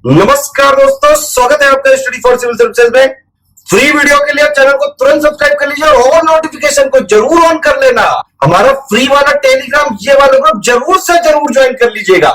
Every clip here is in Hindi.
नमस्कार दोस्तों, स्वागत है आपका स्टडी फॉर सिविल सर्विसेज में। फ्री वीडियो के लिए आप चैनल को तुरंत सब्सक्राइब कर लीजिए और नोटिफिकेशन को जरूर ऑन कर लेना। हमारा फ्री वाला टेलीग्राम ये वाला ग्रुप जरूर से जरूर ज्वाइन कर लीजिएगा।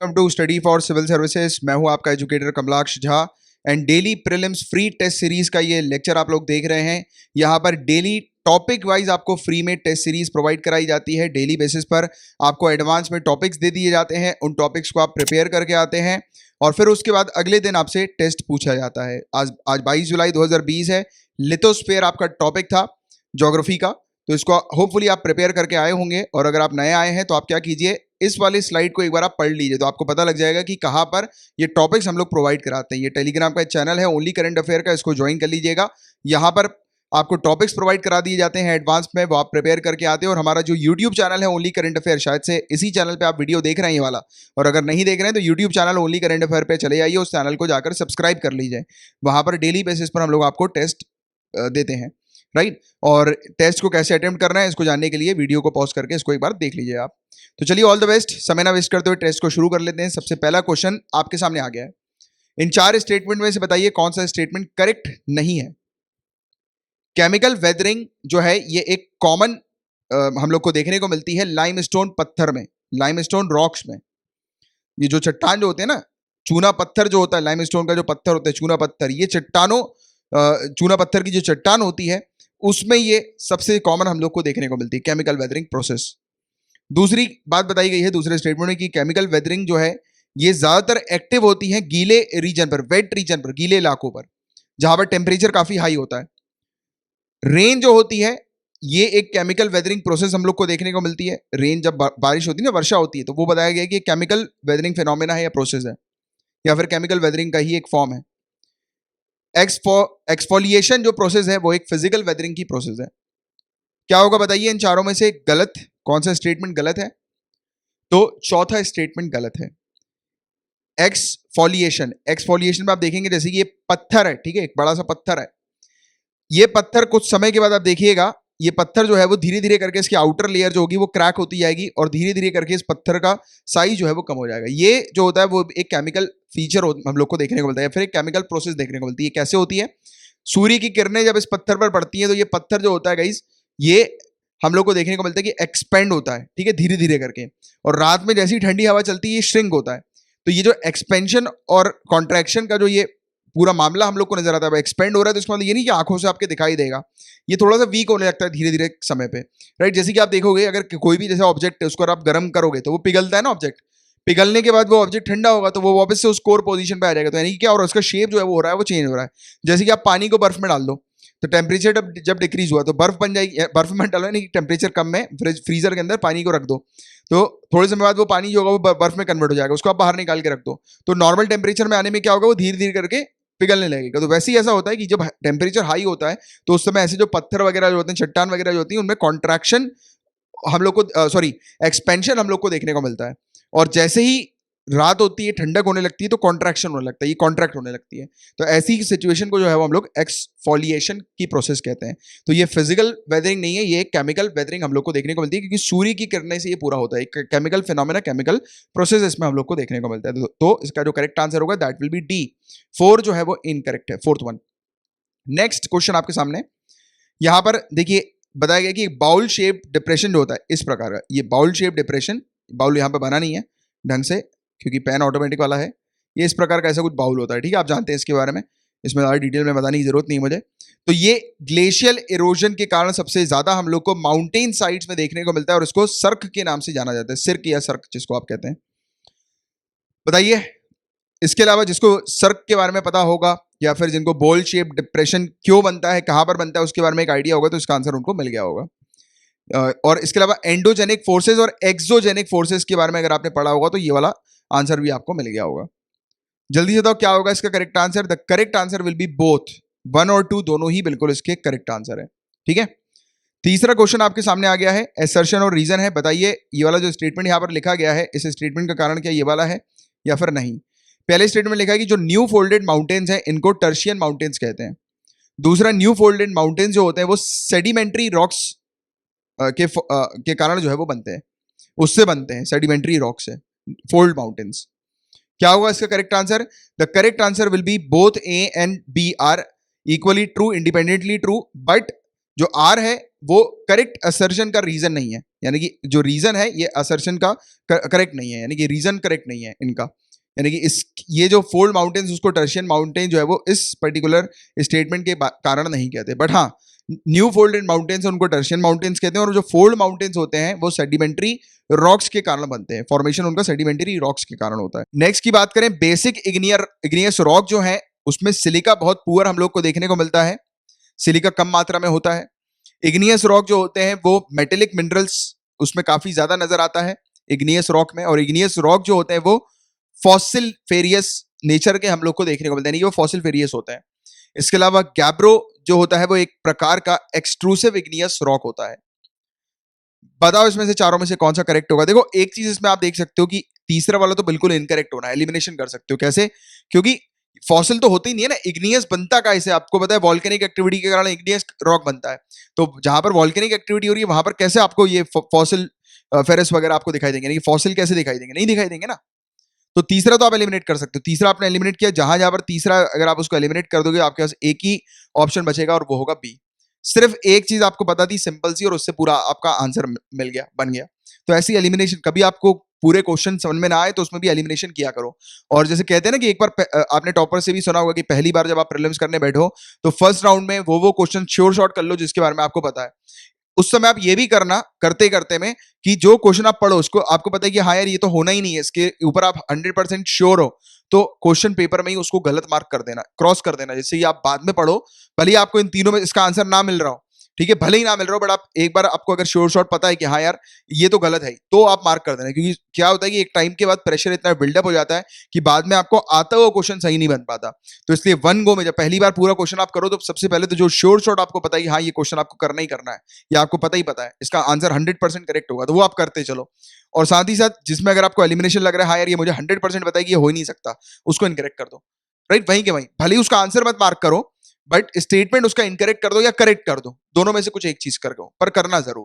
Welcome to study for civil services. मैं हूं आपका educator Kamalaksh Jha and daily prelims free test series का ये लेक्चर आप लोग देख रहे हैं। यहां पर डेली टॉपिक वाइज आपको फ्री में टेस्ट सीरीज प्रोवाइड कराई जाती है। डेली बेसिस पर आपको एडवांस में टॉपिक्स दे दिए जाते हैं, उन टॉपिक्स को आप प्रिपेयर करके आते हैं और फिर उसके बाद अगले दिन आपसे टेस्ट पूछा जाता है। आज 22 जुलाई 2020 है। लिथोस्फीयर आपका टॉपिक था ज्योग्राफी का, तो इसको होपफुली आप प्रिपेयर करके आए होंगे। और अगर आप नए आए हैं तो आप क्या कीजिए, इस वाली स्लाइड को एक बार आप पढ़ लीजिए तो आपको पता लग जाएगा कि कहाँ पर ये टॉपिक्स हम लोग प्रोवाइड कराते हैं। ये टेलीग्राम का चैनल है ओनली करंट अफेयर का, इसको ज्वाइन कर लीजिएगा। यहाँ पर आपको टॉपिक्स प्रोवाइड करा दिए जाते हैं एडवांस में, वो आप प्रिपेयर करके आते हैं। और हमारा जो यूट्यूब चैनल है ओनली करंट अफेयर, शायद से इसी चैनल पे आप वीडियो देख रहे हैं ये वाला, और अगर नहीं देख रहे हैं तो YouTube channel only current affair पे चले जाइए, उस चैनल को जाकर सब्सक्राइब कर लीजिए। वहाँ पर डेली बेसिस पर हम लोग आपको टेस्ट देते हैं, राइट। और टेस्ट को कैसे अटेम्प्ट करना है इसको जानने के लिए वीडियो को पॉज करके इसको एक बार देख लीजिए आप। तो चलिए, ऑल द बेस्ट। समय ना वेस्ट करते हुए टेस्ट को शुरू कर लेते हैं। सबसे पहला क्वेश्चन आपके सामने आ गया है। इन 4 स्टेटमेंट में से बताइए कौन सा स्टेटमेंट करेक्ट नहीं है। केमिकल वेदरिंग जो है ये एक कॉमन हम लोग को देखने को मिलती है लाइमस्टोन पत्थर में, लाइमस्टोन रॉक्स में। ये जो चट्टान जो होते हैं ना, चूना पत्थर जो होता है, लाइमस्टोन का जो पत्थर होता है चूना पत्थर, ये चट्टानों चूना पत्थर की जो चट्टान होती है उसमें ये सबसे कॉमन हम लोग को देखने को मिलती है केमिकल वेदरिंग प्रोसेस। दूसरी बात बताई गई है दूसरे स्टेटमेंट में कि केमिकल वेदरिंग जो है ये ज्यादातर एक्टिव होती है गीले रीजन पर, वेट रीजन पर, गीले इलाकों पर, जहां पर टेम्परेचर काफी हाई होता है। रेन जो होती है ये एक केमिकल वेदरिंग प्रोसेस हम लोग को देखने को मिलती है। रेन जब बारिश होती है ना, वर्षा होती है, तो वो बताया गया कि केमिकल वेदरिंग फिनोमेना है या प्रोसेस है, या फिर केमिकल वेदरिंग का ही एक फॉर्म है। एक्सफोलिएशन जो प्रोसेस है वो एक फिजिकल वेदरिंग की प्रोसेस है। क्या होगा बताइए इन चारों में से गलत, कौन सा स्टेटमेंट गलत है? तो चौथा स्टेटमेंट गलत है। एक्सफोलिएशन, एक्सफोलिएशन में आप देखेंगे जैसे कि ये पत्थर है, ठीक है, एक बड़ा सा पत्थर है। ये पत्थर कुछ समय के बाद आप देखिएगा, ये पत्थर जो है वो धीरे धीरे करके इसकी आउटर लेयर जो होगी वो क्रैक होती जाएगी और धीरे धीरे करके इस पत्थर का साइज जो है वो कम हो जाएगा। ये जो होता है वो एक केमिकल फीचर हम लोग को देखने को मिलता है, फिर एक केमिकल प्रोसेस देखने को मिलती है। कैसे होती है? सूर्य की किरणें जब इस पत्थर पर पड़ती हैं तो ये पत्थर जो होता है गाइस, ये हम लोग को देखने को मिलता है कि एक्सपेंड होता है, ठीक है, धीरे धीरे करके। और रात में जैसी ठंडी हवा चलती है ये श्रिंक होता है। तो ये जो एक्सपेंशन और कॉन्ट्रैक्शन का जो ये पूरा मामला हम लोग को नजर आता है, एक्सपेंड हो रहा है, तो इसका मतलब ये नहीं कि आंखों से आपके दिखाई देगा, ये थोड़ा सा वीक होने लगता है धीरे धीरे समय पे, राइट। जैसे कि आप देखोगे अगर कोई भी जैसा ऑब्जेक्ट है उसको आप गर्म करोगे तो वो पिघलता है ना ऑब्जेक्ट, पिघलने के बाद वो ऑब्जेक्ट ठंडा होगा तो वो वापस से उस कोर पोजीशन पे आ जाएगा। तो यानी कि क्या हो रहा है, उसका शेप जो है वो हो रहा है, वो चेंज हो रहा है। जैसे कि आप पानी को बर्फ में डाल दो तो टेम्परेचर जब डिक्रीज हुआ तो बर्फ बन जाएगी, बर्फ में डालो नहीं, टेम्परेचर कम में फ्रीजर के अंदर पानी को रख दो तो थोड़े समय बाद वो पानी जो होगा वो बर्फ में कन्वर्ट हो जाएगा, उसको आप बाहर निकाल के रख दो तो नॉर्मल टेम्परेचर में आने में क्या होगा, वो धीरे धीरे करके पिघलने लगेगा। तो वैसे ही ऐसा होता है कि जब टेम्परेचर हाई होता है तो उस समय ऐसे जो पत्थर वगैरह जो होते हैं, चट्टान वगैरह जो होती है, उनमें कॉन्ट्रैक्शन हम लोग को सॉरी एक्सपेंशन हम लोग को देखने को मिलता है। और जैसे ही रात होती है, ठंडक होने लगती है, तो कॉन्ट्रैक्शन होने लगता है, ये कॉन्ट्रैक्ट होने लगती है। तो ऐसी सिचुएशन को जो है वो हम लोग एक्सफोलिएशन की प्रोसेस कहते हैं। तो ये फिजिकल वेदरिंग नहीं है, ये केमिकल वेदरिंग हम लोग को देखने को मिलती है, क्योंकि सूर्य की किरणें से ये पूरा होता है। एक केमिकल फिनोमेना, केमिकल प्रोसेस इसमें हम लोग को देखने को मिलता है। तो इसका जो करेक्ट आंसर होगा दैट विल बी डी। 4 जो है वो इनकरेक्ट है, फोर्थ वन। नेक्स्ट क्वेश्चन आपके सामने, यहां पर देखिए बताया गया कि बाउल शेप डिप्रेशन जो होता है इस प्रकार का, ये बाउल शेप डिप्रेशन, बाउल यहाँ पे बना नहीं है ढंग से क्योंकि पेन ऑटोमेटिक वाला है, ये इस प्रकार का ऐसा कुछ बाउल होता है, ठीक है, आप जानते हैं इसके बारे में, इसमें ज़्यादा डिटेल में बताने की जरूरत नहीं मुझे। तो ये ग्लेशियल इरोजन के कारण सबसे ज्यादा हम लोग को माउंटेन साइड्स में देखने को मिलता है और इसको सर्क के नाम से जाना जाता है, सिर्क या सर्क जिसको आप कहते हैं। बताइए इसके अलावा जिसको सर्क के बारे में पता होगा या फिर जिनको बॉल शेप डिप्रेशन क्यों बनता है, कहां पर बनता है, उसके बारे में एक आइडिया होगा तो इसका आंसर उनको मिल गया होगा। और इसके अलावा एंडोजेनिक फोर्सेस और एक्सोजेनिक फोर्सेस के बारे में अगर आपने पढ़ा होगा तो ये वाला आंसर भी आपको मिल गया होगा। जल्दी से बताओ क्या होगा इसका correct answer. The correct answer will be both, 1 और 2 दोनों ही बिल्कुल इसके करेक्ट आंसर है, ठीक है। तीसरा क्वेश्चन आपके सामने आ गया है, एसर्शन और रीजन है। बताइए ये वाला जो स्टेटमेंट यहां पर लिखा गया है, इस स्टेटमेंट का कारण क्या ये वाला है या फिर नहीं। पहले स्टेटमेंट लिखा है कि जो न्यू फोल्डेड माउंटेन्स हैं इनको टर्शियन माउंटेन्स कहते हैं। दूसरा, न्यू फोल्डेड माउंटेन्स जो होते हैं वो सेडिमेंट्री रॉक्स के कारण जो है वो बनते हैं, उससे बनते हैं, सेडिमेंट्री रॉक से, फोल्ड माउंटेन्स। क्या होगा इसका correct answer? The correct answer will be both A and B are equally true, independently true, but जो आर है वो करेक्ट असर्शन का रीजन नहीं है, यानी कि जो रीजन है ये असर्शन का करेक्ट नहीं है, यानी कि रीजन करेक्ट नहीं है इनका, यानी कि इस ये जो फोल्ड माउंटेन्स उसको टर्शियन माउंटेन जो है वो इस पर्टिकुलर स्टेटमेंट के कारण नहीं कहते, बट हाँ न्यू फोल्डेड माउंटेन्स उनको टर्शियन माउंटेन्स कहते हैं, और जो फोल्ड माउंटेन्स होते हैं वो सेडिमेंट्री रॉक्स के कारण बनते हैं, फॉर्मेशन उनका सेडिमेंट्री रॉक्स के कारण होता है। नेक्स्ट की बात करें, बेसिक इग्नियस रॉक जो है उसमें सिलिका बहुत पुअर हम लोग को देखने को मिलता है, सिलिका कम मात्रा में होता है। इग्नियस रॉक जो होते हैं वो मेटेलिक मिनरल्स उसमें काफी ज्यादा नजर आता है इग्नियस रॉक में, और इग्नियस रॉक जो होते हैं वो फॉसिल फेरियस नेचर के हम लोग को देखने को मिलते हैं, वो फॉसिल फेरियस होते हैं। इसके अलावा गैब्रो जो होता है वो एक प्रकार का एक्सट्रूसिव इग्नियस रॉक होता है। बताओ इसमें से चारों में से कौन सा करेक्ट होगा? देखो एक चीज इसमें आप देख सकते हो कि तीसरा वाला तो बिल्कुल इनकरेक्ट होना है, एलिमिनेशन कर सकते हो। कैसे? क्योंकि फॉसिल तो होते ही नहीं है ना, इग्नियस बनता का इसे आपको पता है, वॉल्केनिक एक्टिविटी के कारण इग्नियस रॉक बनता है, तो जहां पर वॉल्केनिक एक्टिविटी हो रही है वहां पर कैसे आपको ये फॉसिल फेरस वगैरह आपको दिखाई देंगे? नहीं, फॉसिल कैसे दिखाई देंगे? नहीं दिखाई देंगे ना। तो तीसरा तो आप एलिमिनेट कर सकते हो, तीसरा आपने एलिमिनेट किया, जहां जहां पर तीसरा अगर आप उसको एलिमिनेट कर दोगे आपके पास एक ही ऑप्शन बचेगा और वो होगा बी। सिर्फ एक चीज आपको पता थी सिंपल सी, और उससे पूरा आपका आंसर मिल गया, बन गया। तो ऐसी एलिमिनेशन कभी आपको पूरे क्वेश्चन समझ में ना आए तो उसमें भी एलिमिनेशन किया करो। और जैसे कहते हैं ना कि एक बार आपने टॉपर से भी सुना होगा कि पहली बार जब आप प्रीलिम्स करने बैठो तो फर्स्ट राउंड में वो क्वेश्चन श्योर शॉट कर लो जिसके बारे में आपको पता है। उस समय आप ये भी करना करते करते में कि जो क्वेश्चन आप पढ़ो उसको आपको पता है कि हाँ यार ये तो होना ही नहीं है, इसके ऊपर आप 100% श्योर हो, तो क्वेश्चन पेपर में ही उसको गलत मार्क कर देना, क्रॉस कर देना, जिससे आप बाद में पढ़ो भले ही आपको इन तीनों में इसका आंसर ना मिल रहा हो, ठीक है, भले ही ना मिल रहा हो, बट आप एक बार आपको अगर श्योर शॉट पता है कि हाँ यार ये तो गलत है, तो आप मार्क कर देना। क्योंकि क्या होता है कि एक टाइम के बाद प्रेशर इतना बिल्डअप हो जाता है कि बाद में आपको आता हुआ क्वेश्चन सही नहीं बन पाता। तो इसलिए वन गो में जब पहली बार पूरा क्वेश्चन आप करो तो सबसे पहले तो जो श्योर शॉट आपको पता है कि हाँ ये क्वेश्चन आपको करना ही करना है, या आपको पता ही पता है इसका आंसर 100% करेक्ट होगा, तो वो आप करते चलो। और साथ ही साथ जिसमें अगर आपको एलिमिनेशन लग रहा है हाँ यार ये मुझे 100% पता है कि ये हो ही नहीं सकता, उसको इनकरेक्ट कर दो, राइट, वहीं के वहीं, भले ही उसका आंसर मत मार्क करो बट स्टेटमेंट उसका इनकरेक्ट कर दो या करेक्ट कर दो, दोनों में से कुछ एक चीज कर दो, पर करना जरूर,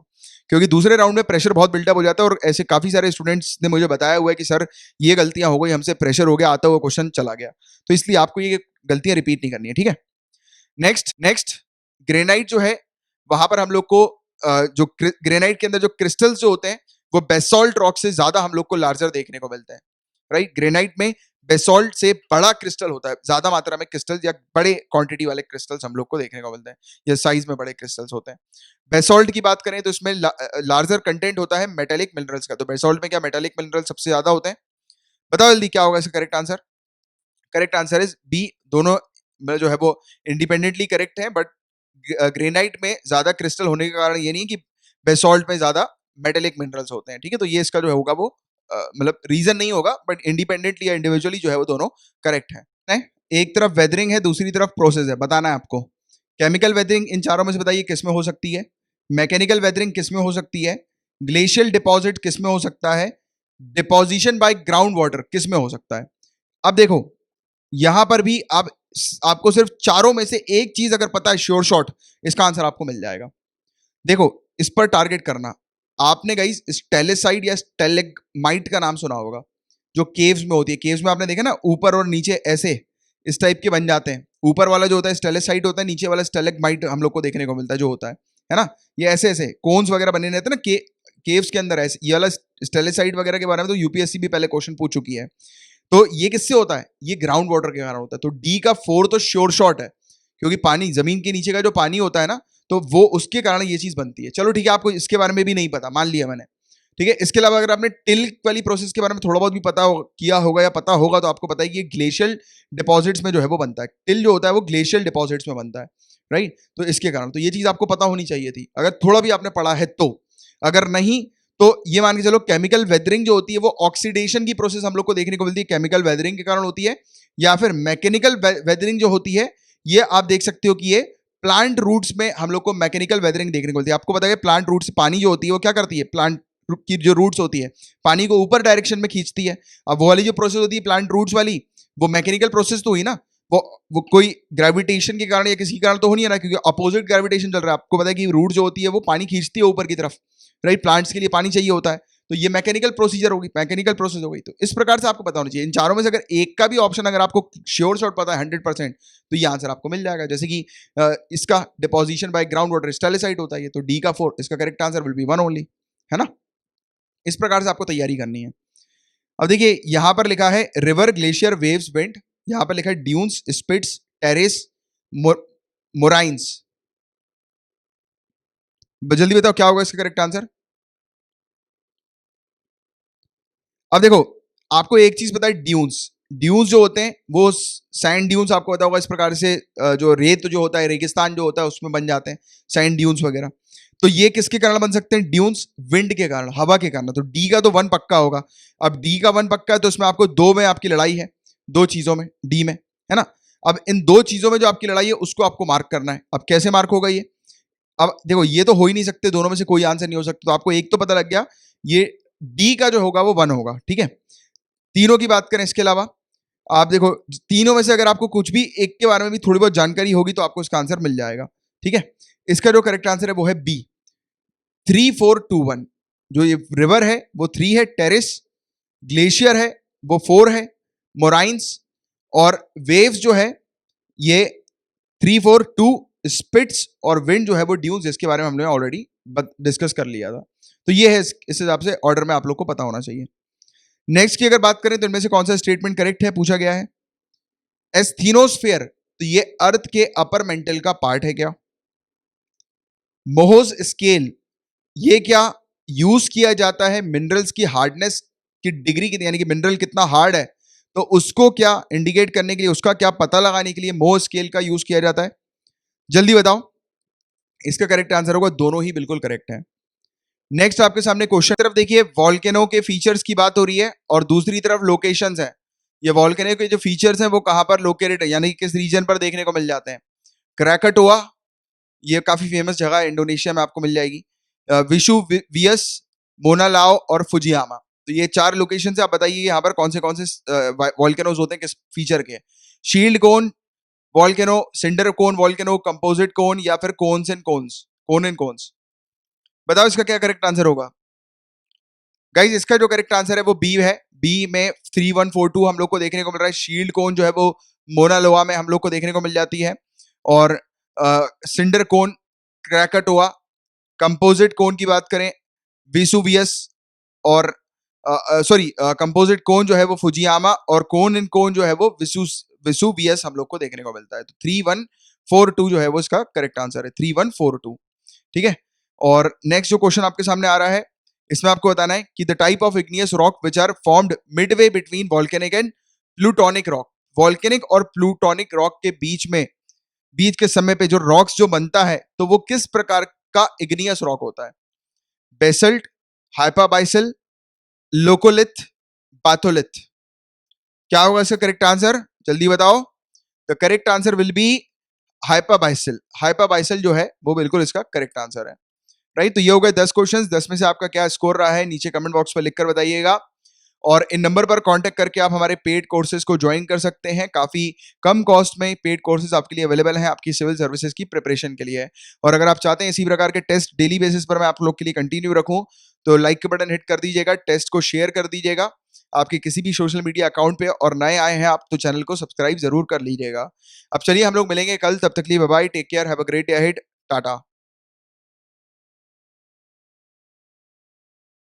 क्योंकि दूसरे राउंड में प्रेशर बहुत बिल्डअप हो जाता है। और ऐसे काफी सारे स्टूडेंट्स ने मुझे बताया हुआ है कि सर ये गलतियां हो गई हमसे, प्रेशर हो गया, आता हुआ क्वेश्चन चला गया, तो इसलिए आपको ये गलतियां रिपीट नहीं करनी है, ठीक है। नेक्स्ट ग्रेनाइट जो है वहां पर हम लोग को जो ग्रेनाइट के अंदर जो क्रिस्टल्स जो होते हैं वो बेसॉल्ट रॉक से ज्यादा हम लोग को लार्जर देखने को मिलते हैं, राइट। ग्रेनाइट में बेसॉल्ट से बड़ा क्रिस्टल होता है, ज्यादा मात्रा में क्रिस्टल या बड़े क्वांटिटी वाले क्रिस्टल्स हम लोग को देखने को मिलते हैं, या साइज में बड़े क्रिस्टल्स होते हैं। बेसॉल्ट की बात करें तो इसमें लार्जर कंटेंट होता है मेटेलिक मिनरल्स का, तो बेसॉल्ट में क्या मेटेलिक मिनरल सबसे ज्यादा होते हैं? बताओ जल्दी क्या होगा इसका correct answer? Correct answer is B, दोनों जो है वो इंडिपेंडेंटली करेक्ट है, बट ग्रेनाइट में ज्यादा क्रिस्टल होने के कारण ये नहीं कि बेसॉल्ट में ज्यादा मेटेलिक मिनरल्स होते हैं, ठीक है। तो ये इसका जो होगा वो मतलब रीजन नहीं होगा, बट इंडिपेंडेंटली या इंडिविजुअली जो है वो दोनों करेक्ट है। एक तरफ वेदरिंग है, दूसरी तरफ प्रोसेस है, बताना है आपको। केमिकल वेदरिंग इन चारों में से बताइए किस में हो सकती है? मैकेनिकल वेदरिंग किस में हो सकती है? ग्लेशियल डिपॉजिट किस में हो सकता है? डिपोजिशन बाय ग्राउंड वाटर किस में हो सकता है? अब देखो यहां पर भी आपको सिर्फ चारों में से एक चीज अगर पता है श्योर शॉट, इसका आंसर आपको मिल जाएगा। देखो इस पर टारगेट करना, आपने गाइस स्टेलेसाइट या स्टेलेगमाइट का नाम सुना होगा, जो केव्स में होती है। केव्स में आपने देखा ना ऊपर और नीचे ऐसे इस टाइप के बन जाते हैं, ऊपर वाला जो होता है स्टेलेसाइट होता है, नीचे वाला स्टेलेगमाइट हम लोग को देखने को मिलता है जो होता है ना, ये ऐसे ऐसे कोन्स वगैरह बने रहते हैं ना केव्स के अंदर। ऐसे ये वाला स्टेलेसाइट वगैरह के बारे में तो यूपीएससी भी पहले क्वेश्चन पूछ चुकी है। तो ये किससे होता है? ये ग्राउंड वाटर के कारण होता है। तो डी का 4 तो श्योर शॉट है, क्योंकि पानी जमीन के नीचे का जो पानी होता है ना, तो वो उसके कारण ये चीज बनती है। चलो ठीक है, आपको इसके बारे में भी नहीं पता, मान लिया मैंने, ठीक है। इसके अलावा अगर आपने टिल वाली प्रोसेस के बारे में थोड़ा बहुत भी किया होगा या पता होगा, तो आपको पता है कि ये ग्लेशियल डिपॉजिट्स में जो है वो बनता है। टिल जो होता है वो ग्लेशियल डिपॉजिट्स में बनता है, राइट। तो इसके कारण तो ये चीज आपको पता होनी चाहिए थी, अगर थोड़ा भी आपने पढ़ा है तो। अगर नहीं तो ये मान के चलो केमिकल वेदरिंग जो होती है वो ऑक्सीडेशन की प्रोसेस हम लोग को देखने को मिलती है, केमिकल वेदरिंग के कारण होती है। या फिर मैकेनिकल वेदरिंग जो होती है, ये आप देख सकते हो कि ये प्लांट रूट्स में हम लोग को मैकेनिकल वेदरिंग देखने को मिलती है। आपको पता है प्लांट रूट्स, पानी जो होती है वो क्या करती है, प्लांट की जो रूट्स होती है पानी को ऊपर डायरेक्शन में खींचती है। अब वो वाली जो प्रोसेस होती है प्लांट रूट्स वाली, वो मैकेनिकल प्रोसेस तो हुई ना, वो कोई ग्रेविटेशन के कारण या किसी कारण तो हो नहीं है ना, क्योंकि अपोजिट ग्रेविटेशन चल रहा है। आपको पता है कि रूट जो होती है वो पानी खींचती है ऊपर की तरफ, राइट? प्लांट्स के लिए पानी चाहिए होता है, तो ये मैकेनिकल प्रोसीजर होगी, मैकेनिकल प्रोसेस हो गई। तो इस प्रकार से आपको पता होना चाहिए। इन चारों में से अगर एक का भी ऑप्शन अगर आपको श्योर शॉट पता है 100%, तो ये आंसर आपको मिल जाएगा। जैसे कि इसका डिपोजिशन बाय ग्राउंड वाटर स्टेलिसाइट होता है, ये तो डी का 4, इसका correct answer will B 1 only, है ना? इस प्रकार से आपको तैयारी करनी है। अब देखिए यहां पर लिखा है रिवर, ग्लेशियर, वेव्स, विंड, यहां पर लिखा है ड्यून्स, स्पिट्स, टेरेस, मोराइंस। जल्दी बताओ क्या होगा इसका करेक्ट आंसर। अब देखो आपको एक चीज पता है, ड्यून्स, ड्यून्स जो होते हैं वो सैंड ड्यून्स, आपको पता होगा। इस प्रकार से जो रेत जो होता है, रेगिस्तान जो होता है उसमें बन जाते हैं सैंड ड्यून्स वगैरह। तो ये किसके कारण बन सकते हैं ड्यून्स? विंड के कारण, हवा के कारण। तो डी का तो 1 पक्का होगा। अब डी का 1 पक्का है तो इसमें आपको 2 में आपकी लड़ाई है, 2 चीजों में, डी में, है ना? अब इन 2 चीजों में जो आपकी लड़ाई है उसको आपको मार्क करना है। अब कैसे मार्क होगा ये? अब देखो ये तो हो ही नहीं सकते, दोनों में से कोई आंसर नहीं हो सकता। तो आपको एक तो पता लग गया, ये डी का जो होगा वो 1 होगा, ठीक है? तीनों की बात करें इसके अलावा, आप देखो तीनों में से अगर आपको कुछ भी एक के बारे में भी थोड़ी बहुत जानकारी होगी तो आपको इसका आंसर मिल जाएगा, ठीक है? इसका जो करेक्ट आंसर है वो है बी, 3 4 2 1। जो ये रिवर है वो 3 है, टेरेस, ग्लेशियर है वो 4 है, मोराइंस, और वेव्स जो है ये 3 4 2, स्पिट्स और विंड जो है वो ड्यून्स, जिसके बारे में हमने ऑलरेडी डिस्कस कर लिया था। तो ये है इस हिसाब से ऑर्डर में आप लोग को पता होना चाहिए। नेक्स्ट की अगर बात करें तो इनमें से कौन सा स्टेटमेंट करेक्ट है, पूछा गया है एस्थीनोस्फेयर, तो ये अर्थ के अपर मेंटल का पार्ट है क्या? मोहोस स्केल, ये क्या यूज किया जाता है मिनरल्स की हार्डनेस की डिग्री की, यानी कि मिनरल कितना हार्ड है तो उसको क्या इंडिकेट करने के लिए, उसका क्या पता लगाने के लिए मोह स्केल का यूज किया जाता है? जल्दी बताओ इसका करेक्ट आंसर होगा, दोनों ही बिल्कुल करेक्ट है। नेक्स्ट आपके सामने क्वेश्चन तरफ देखिए, वॉल्केनो के फीचर्स की बात हो रही है और दूसरी तरफ लोकेशंस है। ये वॉल्केनो के जो फीचर्स हैं वो कहां पर लोकेटेड है, यानी कि किस रीजन पर देखने को मिल जाते हैं? क्रैकाटोआ, ये काफी फेमस जगह है, इंडोनेशिया में आपको मिल जाएगी। विशुवियस, मोनालाओ और फुजियामा। तो ये 4 लोकेशन से आप बताइए यहाँ पर कौन से वॉल्केनोज होते हैं, किस फीचर के? Shield cone volcano, cinder cone volcano, composite cone, या फिर cones and cones, cone and cones. बताओ इसका क्या करेक्ट आंसर होगा गाइज? इसका जो करेक्ट आंसर है वो बी है। बी में 3142 हम लोग को देखने को मिल रहा है। शील्ड कोन जो है वो मोनालोआ में हम लोग को देखने को मिल जाती है, और सिंडर कोन क्रैकाटोआ, कंपोजिट कोन की बात करें विसुवियस, और कंपोजिट कोन जो है वो फुजियामा, और कोन इन कोन जो है वो विसुवियस हम लोग को देखने को मिलता है। तो 3142 जो है वो इसका करेक्ट आंसर है, 3142, ठीक है? और नेक्स्ट जो क्वेश्चन आपके सामने आ रहा है इसमें आपको बताना है कि the type of igneous rock which are formed midway between volcanic and plutonic rock. Volcanic और प्लूटोनिक रॉक के बीच के समय पे जो रॉक्स जो बनता है तो वो किस प्रकार का इग्नियस रॉक होता है? Basalt, hypabyssal, laccolith, batholith. क्या होगा इसका करेक्ट आंसर, जल्दी बताओ। The correct answer will be hypabyssal. Hypabyssal जो है वो बिल्कुल इसका करेक्ट आंसर है, राइट? तो ये हो गए 10 क्वेश्चंस। 10 में से आपका क्या स्कोर रहा है नीचे कमेंट बॉक्स में लिखकर बताइएगा, और इन नंबर पर कांटेक्ट करके आप हमारे पेड कोर्सेज को ज्वाइन कर सकते हैं। काफी कम कॉस्ट में पेड कोर्सेज आपके लिए अवेलेबल हैं, आपकी सिविल सर्विसेज की प्रिपरेशन के लिए। और अगर आप चाहते हैं इसी प्रकार के टेस्ट डेली बेसिस पर मैं आप लोग के लिए कंटिन्यू रखूं तो लाइक के बटन हिट कर दीजिएगा, टेस्ट को शेयर कर दीजिएगा आपके किसी भी सोशल मीडिया अकाउंट पे, और नए आए हैं आप तो चैनल को सब्सक्राइब जरूर कर लीजिएगा। अब चलिए हम लोग मिलेंगे कल, तब तक के लिए bye bye, take care, have a great day ahead, Tata.